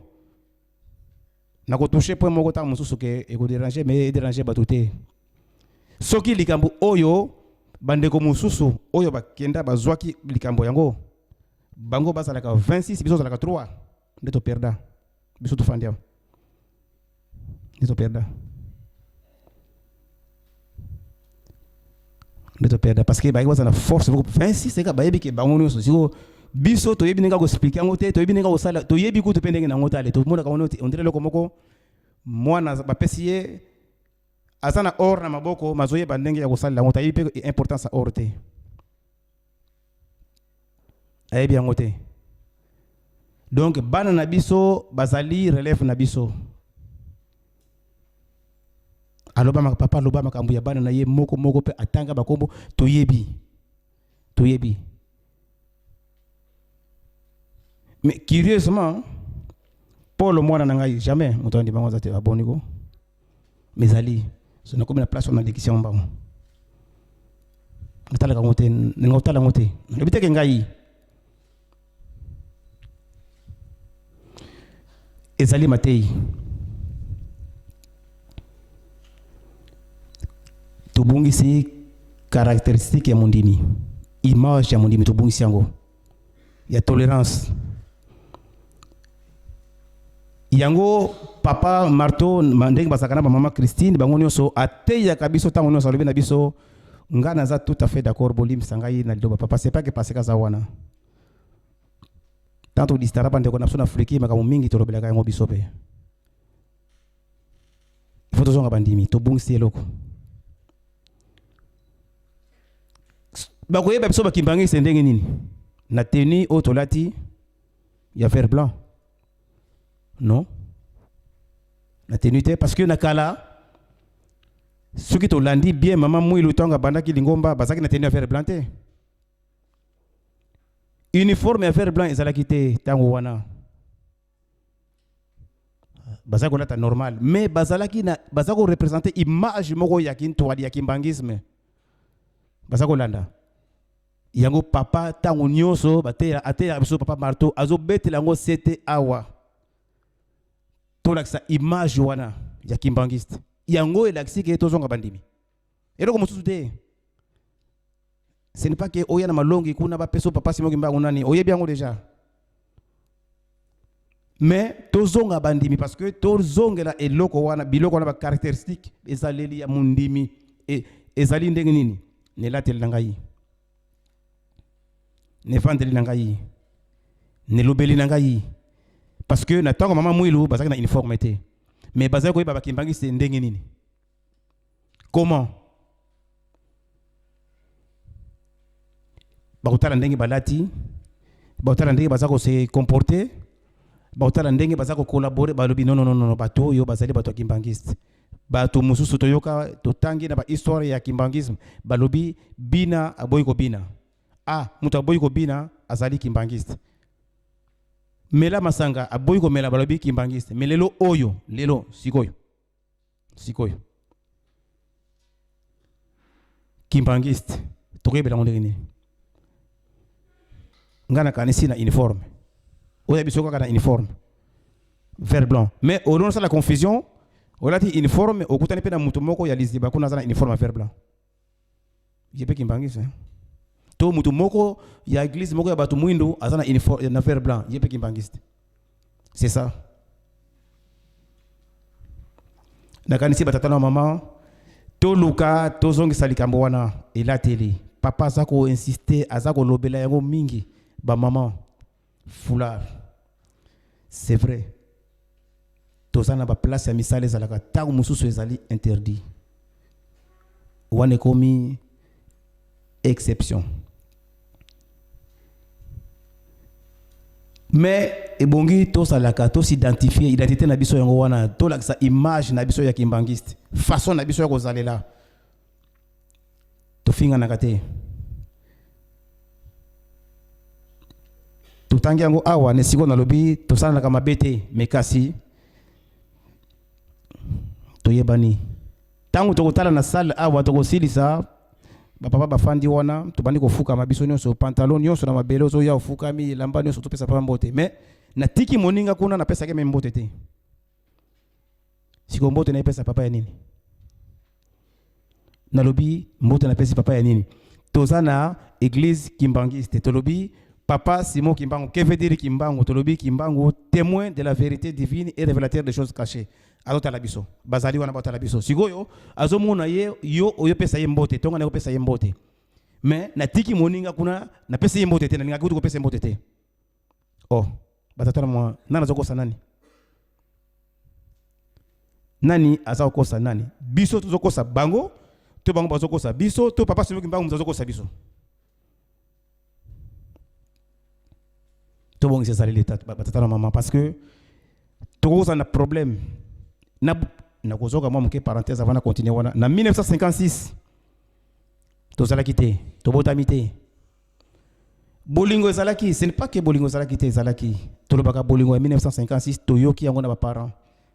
na ko toucher point moko ta mususu ke e ko déranger mais déranger batoté soki likambo oyo bande ko mususu oyo bakenda bazwaki likambo yango bango bazalaka 26 biso zalaka 3 ndeto perda biso to fandi am ndeto perda parce que bayi wazana force 26 c'est ka bayebi ke bango nyonso siko biso to yebi ninga ko expliquer ngote to yebi ninga ko sala to yebi ko to pendenge na ngota ale to mona ka ngote on dirait loko moko mwana ba pesier azana or na maboko mazoye bandenge ya ko sala ngota yebi pe importance or te ayebi ngote donc bana na biso bazali relève na biso aloba papa aloba makambo ya bana na ye moko pe atanga bakombo toyebi mais curieusement Paul mwana na ngai jamais moto ndi bango zate aboniko mais ali so na comme na place on a l'élection bango natala ngote ngotala ngote lebiteke ngai ezali matei tobungisi caractéristique ya mondimi image ya mondimi tobungisi yango ya tolérance yango papa marteau ndenge basakana ba mama Christine bango nyonso ateyaka biso ntango nyonso alobi na biso nga naza tout à fait d'accord bolimisa ngai na liloba papa c'est pas que paseka za wana tanto distaraba ndeko na biso na Afrique makambo mingi tolobelaka yango biso pe il faut tozonga bandimi tobungisi eloko bakoyeba biso bakimbangisi ndenge nini na tenue oyo tolati ya vert blanc non na tenue te parce que na kala soki tolandi bien mama mwilu ntango abandaki lingomba bazalaki na tenue ya vert blanc te uniforme ya vert blanc ezalaki te ntango wana bazalaki kolata normal mais bazalaki korepresente image moko ya kintwali ya kimbangisme bazalaki kolanda yango papa ntango nyonso ateyaka biso papa marteau azobetela yango sete awa tolakisa image wana ya kimbangiste yango elakisi ke tozonga bandimi eloko mosusu te ce n'est pas que oya na malongi kuna bapeso papa simo kimbango nani oyebi yango déjà mais tozonga bandimi parce que tozongela eloko wana biloko wana ba caractéristique ezaleli ya mundimi ezali ndenge nini nelateli na ngai nevandeli na ngai nelobeli na ngai parce que na tango mama mwilu bazaki na uniforme te mais bazaki koyeba bakimbangisi ndenge nini comment bakotala ndenge balati bakotala ndenge bazaki kose comporter bakotala ndenge bazaki kokolaborer balobi non bato oyo bazali bato ya kimbangiste bato mosusu toyoka totangi na bahistoire ya kimbangisme balobi bina aboyi kobina mutu aboyi kobina azali kimbangiste mela masanga aboyi komela balobi kimbangiste mais lelo sikoyo kimbangiste tokoyebela ngo ndenge nini nga nakanisi na uniforme oyo biso kaka na uniforme vert blanc mais olonsa la confusion olati uniforme okutani mpe na mutu moko ya liziba kuna aza na uniforme vert blanc ye mpe kimbangiste to mutu moko ya église moko ya bato mwindu aza na uniforme na vert blanc ye mpe kimbangiste c'est ça nakanisi batata na mama toluka tozongisa likambo wana elateli papa aza koinsiste aza kolobela yango mingi bamama foulard c'est vrai toza na baplace ya misala ezalaka ntango mosusu ezali interdit wana ekomi exception mais ebongi tosalaka tosidentifier identité na biso yango wana tolakisa image na biso ya kimbangiste façon na biso ya kozalela tofinganaka te totangi yango awa ne siko nalobi tosalanaka mabe te mais kasi toyebani ntango tokotala na salle awa tokosilisa bapapa bafandi wana tobandi kofukama biso nyonso pantalon nyonso na mabele ozoya ofukami elamba nyonso topesa papa mbote mais natiki moninga kuna napesaki me mbote te siko mbote naipesa papa ya nini nalobi mbote napesi papa ya nini toza na église kimbangiste tolobi papa Simon Kimbangu que veut dire Kimbangu tolobi Kimbangu témoin de la vérité divine et révélateur des choses cachées azota la biso bazali wana bota la biso sikoyo azomona ye yo oyo pesa ye mbote tonga na pesa ye mbote mais natiki moninga kuna na pesa ye mbote te na ninga kutu ko pesa mbote te batata na mwa nana zokosa nani azakosa nani biso tuzokosa bango to bango bazokosa biso to papa Simon Kimbangu mzazokosa biso to bongi c'est ça l'état batata na maman parce que tokoza un problème na kozoka moi moke parenthèse avant de continuer wana na 1956 tozalaki te tobotami te bolingo ezalaki ce n'est pas que bolingo ezalaki te ezalaki tolobaka bolingo en 1956 toyoki yango na ba parents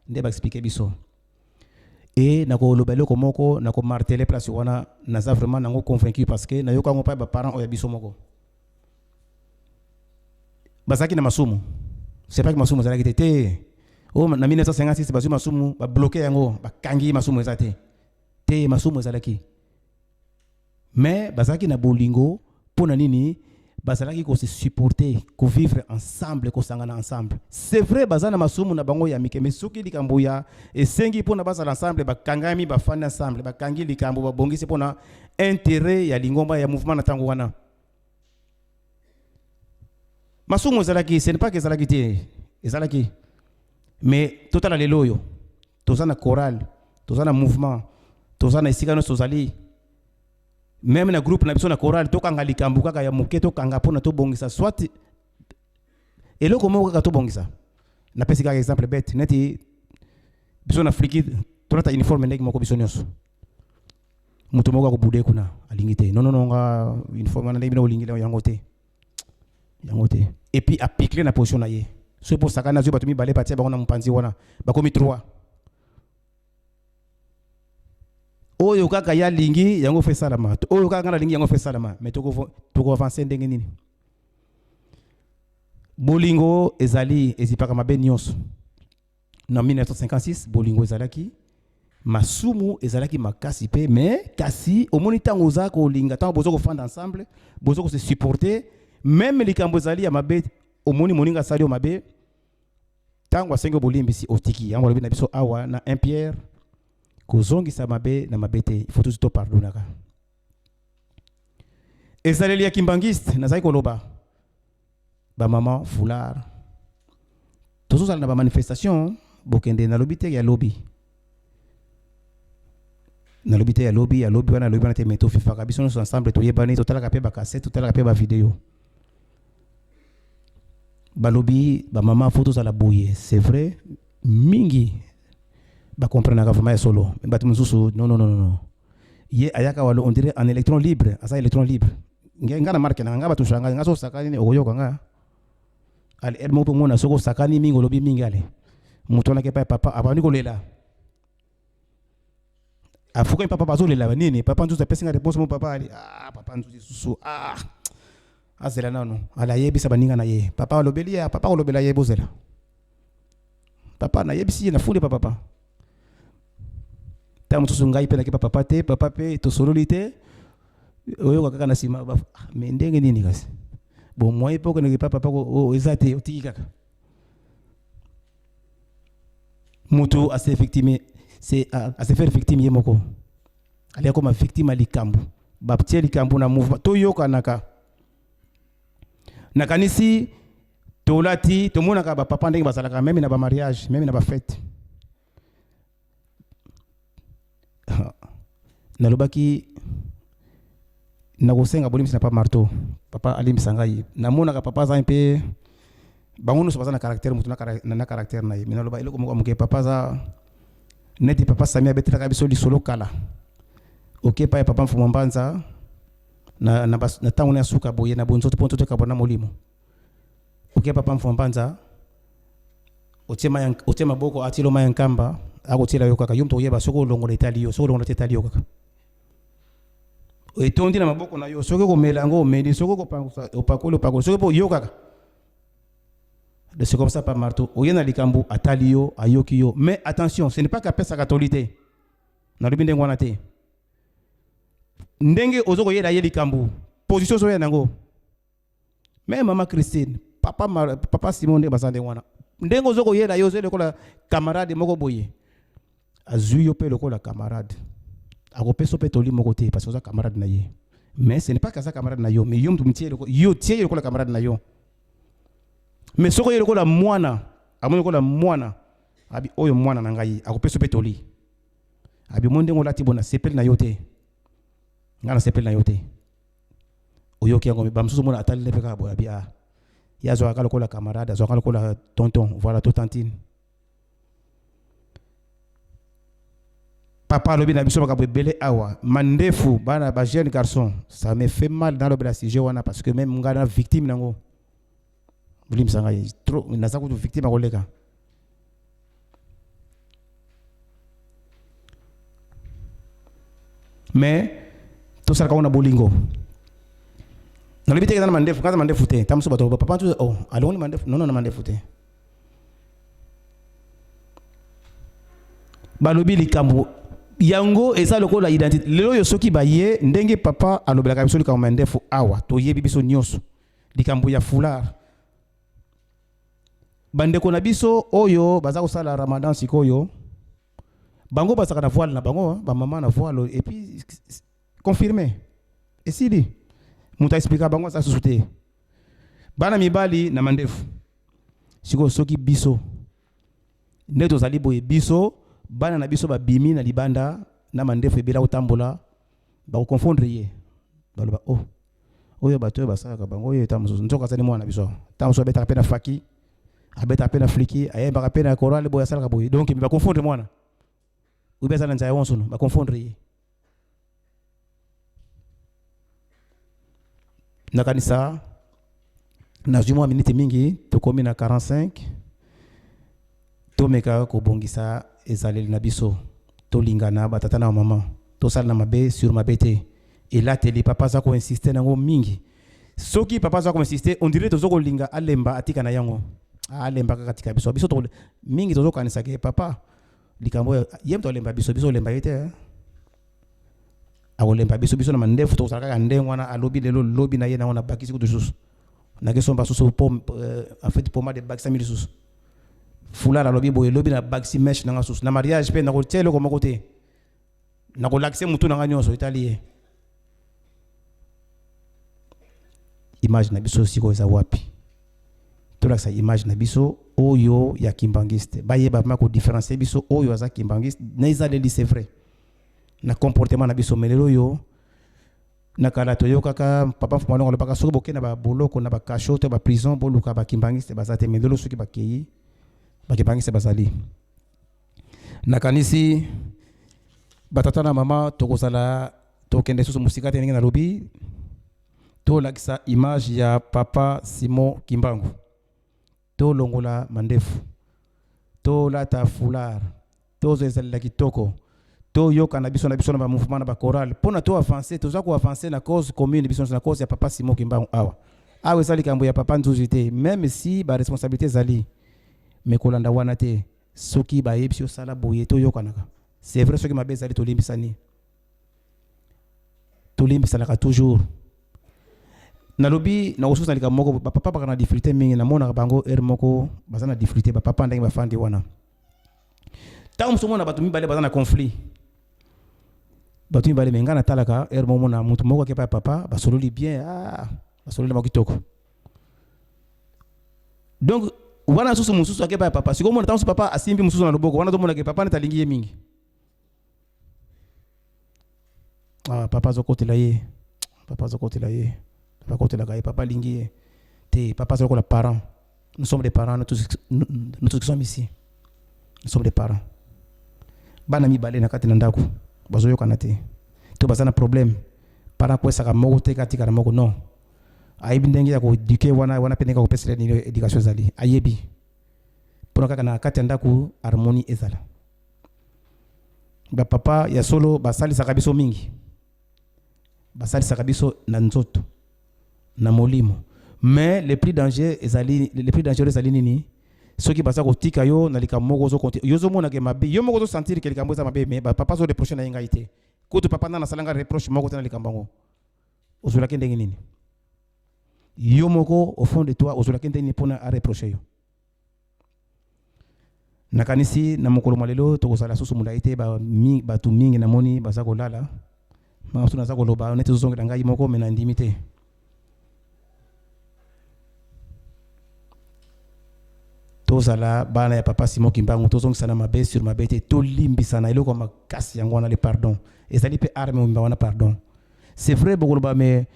nde ba expliquer biso et na ko lobelo ko moko na ko marteler place wana naza vraiment nango convaincu parce que na yoka ngo pa ba parents oya biso moko bazaki na masumu c'est pas que masumu ezalaki te Oh, en 1956, basu masumu ba bloqué yango, ba kangi masumu ezate. Te masumu ezalaki. Mais bazaki na bolingo pona nini bazalaki ko se supporter, ko vivre ensemble, ko sangana ensemble. C'est vrai bazana masumu na bango ya mike, mais soki likambo ya esengi pona bazala ensemble, ba kangami ba fana ensemble, ba kangi likambo ba bongisi pona intérêt ya lingomba ya mouvement na tango wana. Masumu ezalaki, ce n'est pas que ezalaki te, ezalaki. Mais total lelo yo, tozana chorale, tozana mouvement, tozana isikano tozali. Même na groupe na biso na chorale tokanga likambo kaka ya moke tokanga pona to bongisa soit eloko moko kaka to bongisa. Na pesi kaka exemple bête neti biso na friki tolata uniforme ndenge moko biso nyonso. Mutu moko ko bude kuna alingite. Non nga uniforme na ndenge bino olingile yango te. Yango te. Et puis appliquer na position na ye. So pour sakana zo batumi balé patia ba na mpanzi wana bakomi 3. Oyo kaka ya lingi yango fe salama. Oyo kaka na lingi yango fe salama. Mais toko avancer ndenge nini. Bolingo ezali ezipaka mabe nyonso. Na 1956 bolingo ezalaki masumu ezalaki makasi pe mais kasi omoni tango za ko linga tango bozo ko fanda ensemble, bozo ko se supporter même likambo ezali ya mabe omoni moninga sali o mabe tango asengo bolimbisi otiki yango lobi na biso awa na 1 Pierre kozongi sa mabe na mabete il faut tout pardonnaka ezaleli ya kimbangiste nazali koloba ba maman foulard tozo na ba manifestation bokende na lobi te ya lobby na lobi te ya lobby wana te meto fifaka biso nous ensemble to yebani to talaka pe ba cassette to talaka pe ba vidéo ba lobby ba maman photos à la bouille c'est vrai mingi ba comprendre ka vraiment solo mais batu mususu non ye ayaka walo on dirait en électron libre asa électron libre nga na marque na nga batu shanga nga so sakani oyoka nga ali elmo po mona soko sakani mingi lobby mingi ale mutona ke pa papa abani ko lela afuka papa bazo lela nini papa nzuza pesinga réponse mon papa ali papa nzuzi susu azela nano ala yebisa baninga na ye papa lobeli ya papa lobela ye bozela papa na yebisi na funde papa tamu to ngai pe na ke papa te papa pe to sololité oyo kaka na sima mais ndenge nini kasi bon moi epo que ne papa ko ezate otiki kaka mutu ase victime c'est à se faire victime yemoko ali comme victime likambu baptie likambu na mouvement to yoka naka nakanisi tolati to mona ka ba papa ndenge basalaka même na ba mariage même na ba fête na lobaki na kosenga bolimisa na papa marteau papa alimisa ngai na mona ka papa za un peu bangono so bazana caractère mutu na caractère na ye mina loba eloko moko amuke papa za neti papa Samia betela ka biso li solo kala OK pa papa mfumo mbanza na tango na suka boye na bonzo to ponto to kabona molimo OK papa mfumo mbanza otema boko atilo mayankamba akotela yo kaka yumto yeba soko longola italio soko longola italio kaka etondi na maboko na yo soko ko melango medi soko ko opakolo soko po yo kaka de c'est comme ça par marteau oyena likambu atalio ayokio mais attention ce n'est pas qu'à pesa catholique na lubinde ngwana te ndenge ozoko yela ye likambu position so yena ngo mais maman Christine papa Simon de basande ngwana ndenge ozoko yela yo zele ko la camarade moko boye azuyo pe lokola camarade akopeso pe toli moko te parce que ça camarade na ye mais ce n'est pas que ça camarade na yo mais yo mtumtie yo tie lokola camarade na yo mais soko ye lokola mwana amoni lokola mwana abi oyo mwana na ngai akopeso pe toli abi monde ngolati bona sepel na yo te ngana sepel na yo te oyo ki yango bamsusu mona atali pe ka bo abi ya zo akalo lokola camarade zo akalo lokola tonton voilà to tantine papa lobi na biso bakabwe belé awa mandefu bana ba jeune garçon ça me fait mal dans le bras si je wana parce que même ngana victime nango bulim sanga trop naza ko victime ko leka mais to sala ka na bolingo na lobi te kana mandefu te tamso bato papa tu aloni mandefu non mandefu te balobi likambo yango eza lokola identité lelo yo soki baye ndenge papa alobelaka biso likambo ndefu awa toyebi biso nyonso likambo ya foulard bandeko na biso oyo baza kosala ramadan sikoyo bango bazaka na voile na bango ba mama na voile et puis confirmé esili muta expliquer bango ça sous-souté bana mibali na mandefu siko soki biso neto zali boye biso bana na biso babimi na libanda na mandefu ebela otambola ba confondre ye baloba oh oyo bato basaka bango oyo tamuzo nzoka sali mwana biso tamuzo beta pena faki abeta pena fliki ayeba pena chorale boya sala boye donc ba confondre mwana ubeza na nzaya wonso ba confondre ye na kanisa na jumwa minute mingi tokomi na 45 tomeka kobongisa ezaleli na biso tolingana batata na mama tosala na mabe sur mabete et là teli papa za ko insister nango mingi soki papa za ko insister on dirait tozoko linga alemba atika na yango alemba katika biso biso to mingi tozoko kanisa ke papa likambo yem to lemba biso biso lemba yete awolemba biso biso na mandefu tozala ka ndengo na alobi lelo lobi na ye na ona bakisi ko toujours na ke somba soso pom en fait poma de bakisa mili soso fula la lobi boye lobi na bakisi mesh na soso na mariage pe na ko tielo ko mokote na ko lakse mutu na nyonso italien image na biso siko za wapi to laksa image na biso oyo ya kimbangiste baye ba mako différencier biso oyo za kimbangiste na izaleli c'est vrai na comportement na biso melelo yo na kala toyo kaka papa fumano ngolo baka soko bokena ba boloko na ba cachot ba prison boluka ba kimbangiste bazate melelo soki bakei ba kimbangiste bazali na kanisi batata na mama tokozala tokende susu musika te na lobi to lakisa image ya papa Simon Kimbangu to longola mandefu to lata foulard to zezela kitoko to yoka na biso na ba mouvement na ba chorale pona to avancer to za ko avancer na cause commune biso na cause ya papa Simon Kimbangu awa zali kambo ya papa nzuzite même si ba responsabilité zali mekolanda wana te soki ba yebisio sala boye to yoka naka c'est vrai soki mabe zali to limbisani to limbisana toujours na lobi na ususa lika moko papa baka na difficulté mingi na mona bango moko bazana difficulté papa ndenge bafandi wana ta muso mona batu mibale bazana conflit batu mibale menga na talaka momo na mutu moko ke papa basololi bien basololi makitoko donc wana susu mususu ke papa siko mona tansu papa asimbi mususu na loboko wana to mona ke papa ne talingi ye mingi papa zokotela ye côté la gaille papa lingi te papa c'est le parent nous sommes des parents nous tous qui sommes ici nous sommes des parents bana mi balé na kati na ndako bazoyo kanate to bazana problème para ko saka moko te kati kana moko non ayibi ndenge ya ko éduquer wana peneka ko pesa ni éducation zali ayebi pour kaka na kati ndako harmonie ezala ba papa ya solo basali saka biso mingi basali saka biso na nzoto na molimo mais le plus dangereux ezali nini soki basa ko tika yo na likambo moko zo konti yo zo mona ke mabe yo moko zo sentir que likambo za mabe mais papa zo reprocher na yenga ite ko to papa na salanga reproche moko na likambo ngo ozula ke ndenge nini yo moko au fond de toi ozula ke ndenge nini pona a reprocher yo na kanisi na mokolo malelo to kozala susu munda ite ba tu mingi na moni basa ko lala ma suna za ko loba neto zo nganga yi moko mena ndimité tozala bana ya papa Simon Kimbangu tozongisa mabe sur mabete to limbisana eloko makasi yango wana le pardon ezali pe arme mba wana pardon c'est vrai bokoloba mais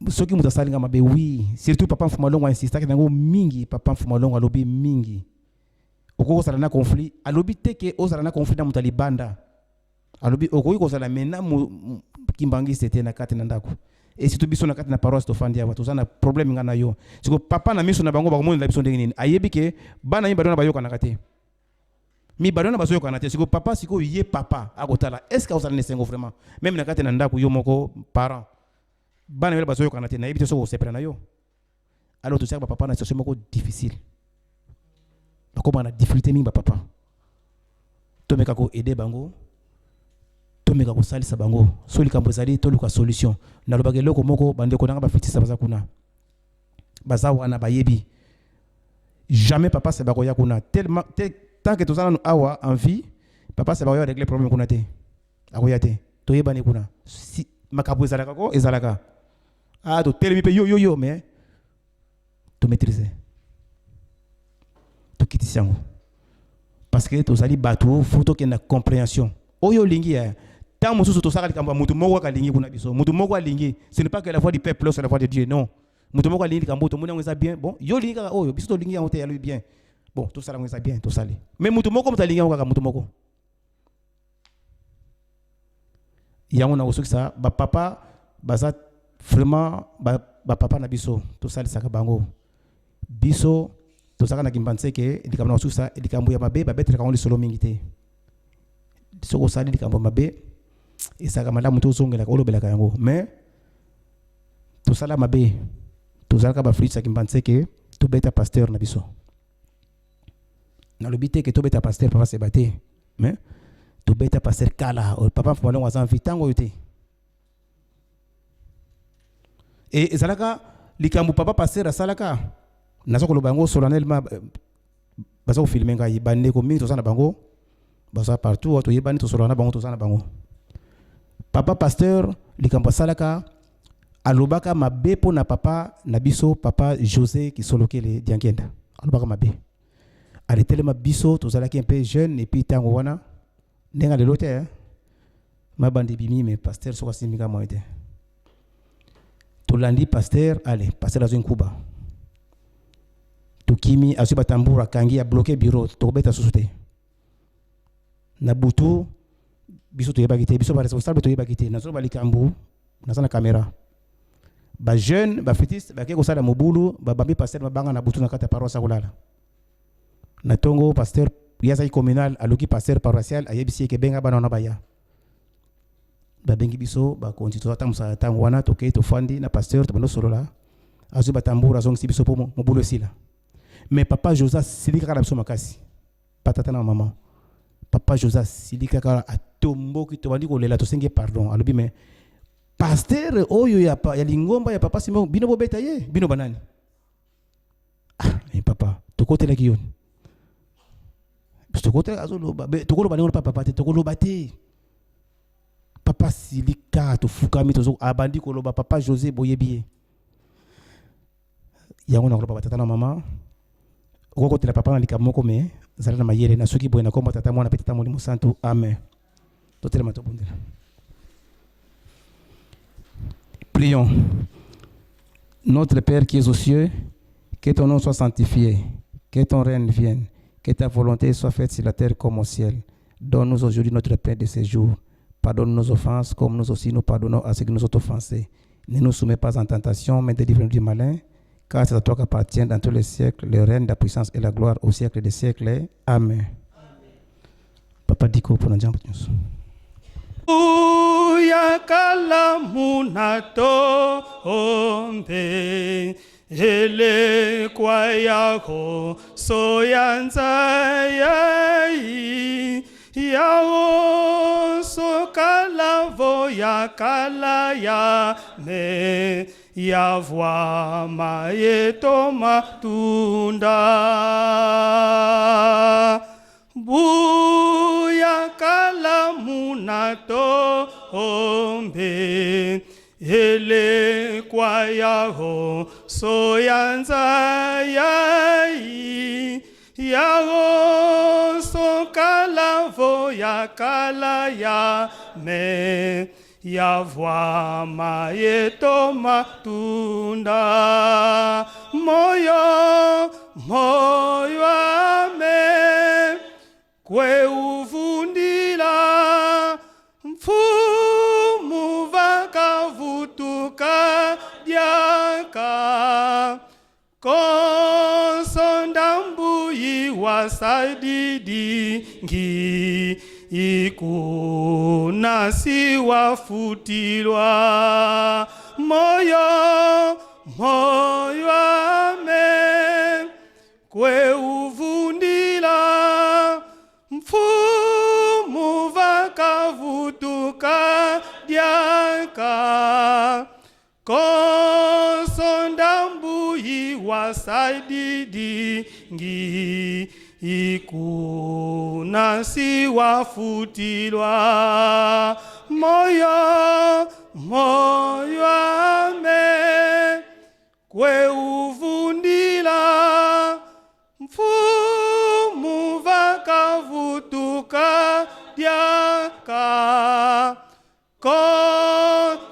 soki muta salinga mabe oui surtout papa Mfumalongo insista ke nango mingi papa Mfumalongo alobi mingi okoko sala na conflit alobi teke ozala na conflit na mutali banda alobi okoki kozala mena Kimbangi c'était na kati na ndako et surtout biso na kati na paroisse to fandi awa tozana problème ngana yo siko papa na miso na bango bakomoni la biso ndenge nini ayebi ke bana mi badona bayoka na kate mi badona bazoyoka na te siko papa siko ye papa akotala est-ce que ozala nesengo vraiment même na kati na ndako yo moko parent bana mele bazoyoka na te na yebi te soko sepela na yo alors to saka papa na situation moko difficile bakoma na difficulté mingi ba papa tomeka ko aider bango tomeka ko salisa bango so likambo ezali toluka solution na lobaka eloko moko bandeko nanga bafitisa baza kuna baza wana bayebi jamais papa se bakoya kuna tellement tant que tozana awa en vie papa se bakoya régler problème kuna te akoya te toyebani kuna si makabo ezalaka ko ezalaka to telemi pe yo mais to maîtriser to kitisi yango parce que tozali bato faut que na compréhension oyo lingi ya tant mosusu tosaka likambo mutu moko kalingi kuna biso mutu moko alingi ce n'est pas que la voix du peuple c'est la voix de Dieu non mutu moko alingi likambo to mona ngeza bien bon yo lingi kaka oyo biso to lingi yango te ya lui bien bon to sala ngeza bien to sali mais mutu moko mutalingi yango kaka mutu moko yango na osoki sa ba papa baza vraiment ba papa na biso to sali saka bango biso to saka na kimbanse ke likambo na osoki sa likambo ya mabe ba betre kango lisolo mingi te soko sali likambo mabe esaka malamu to zongela ko lobelaka yango mais to sala mabe to zalaka ba flitsa kimbanse ke to beta pasteur na biso na lobite ke to beta pasteur papa se baté mais to beta pasteur kala o papa fo balongo azan vitango yote et ezalaka likambo papa pasteur asalaka nazo ko lobango solennellement bazo filmer ngai bande ko mingi to sana bango baza partout to yebani to solana bango to sana bango papa pasteur likambo salaka alobaka mabe po na papa na biso papa José qui solokele diangenda alobaka mabe ale telema biso to zalaki un peu jeune et puis tango wana ndenga lelo te mabandi bimi mais pasteur soka simika moite to landi pasteur ale pasteur azo nkuba to kimi azo batambura kangi a bloquer bureau to beta susute na butu biso to yebaki te biso ba responsable to yebaki te nazo balikambu na caméra ba jeune ba fétiste ba keko sala mobulu ba bambi pasteur mabanga na butu na kata paroisse kulala na tongo pasteur yasa communal aloki pasteur paroissial ayebisi ke benga bana na baya ba bengi biso ba konti to tamusa tango wana to ke to fandi na pasteur to bano solola azu batambura zongi biso po mobulu sila mais papa Joseph silika kala biso makasi patata na maman papa Joseph silika kala atombo ki to bandi ko lela to senge pardon alobi mais pasteur oyo ya lingomba ya papa Simon bino bobeta ye bino banani mais papa to kote la kiyon to kote azolo to ko bani papa te to ko lobate papa silika to fukami to abandi ko loba papa José boyebiye yango na loba tata na mama ko kote la papa na likamoko me zala na mayele na soki boye na komba tata mwana petata molimo santo amen to telema to bondela. Prions. Notre Père qui es aux cieux, que ton nom soit sanctifié, que ton règne vienne, que ta volonté soit faite sur la terre comme au ciel. Donne-nous aujourd'hui notre pain de ce jour. Pardonne nos offenses comme nous aussi nous pardonnons à ceux qui nous ont offensés. Ne nous soumets pas en tentation, mais délivre-nous du malin, car c'est à toi qu'appartient dans tous les siècles le règne, la puissance et la gloire au siècle des siècles. Amen. Papa Diko pour nous dire. Yakala munato ombe ele kwa yako soyanza yai yao sokala vo yakala ya me yavwa mayeto matunda Buyakala munato ombe ele kwa yaho soyanza yai yaho sokala vo yakala ya me yavwa mayeto matunda moyo ame kwe uvundila mfumu vakavutuka diaka konsondambuyi wasadidi ngi ikunasi wafutilwa moyo ame kwe uvundila mfumu konsondambu iwasaididi ngi ikunasi wafutilwa moyo ame kwe uvundila mfumu vakavutuka dyaka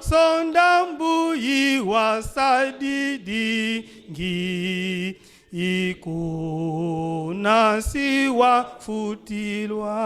konsondambu iwasaididi ngi ikunasi wafutilwa.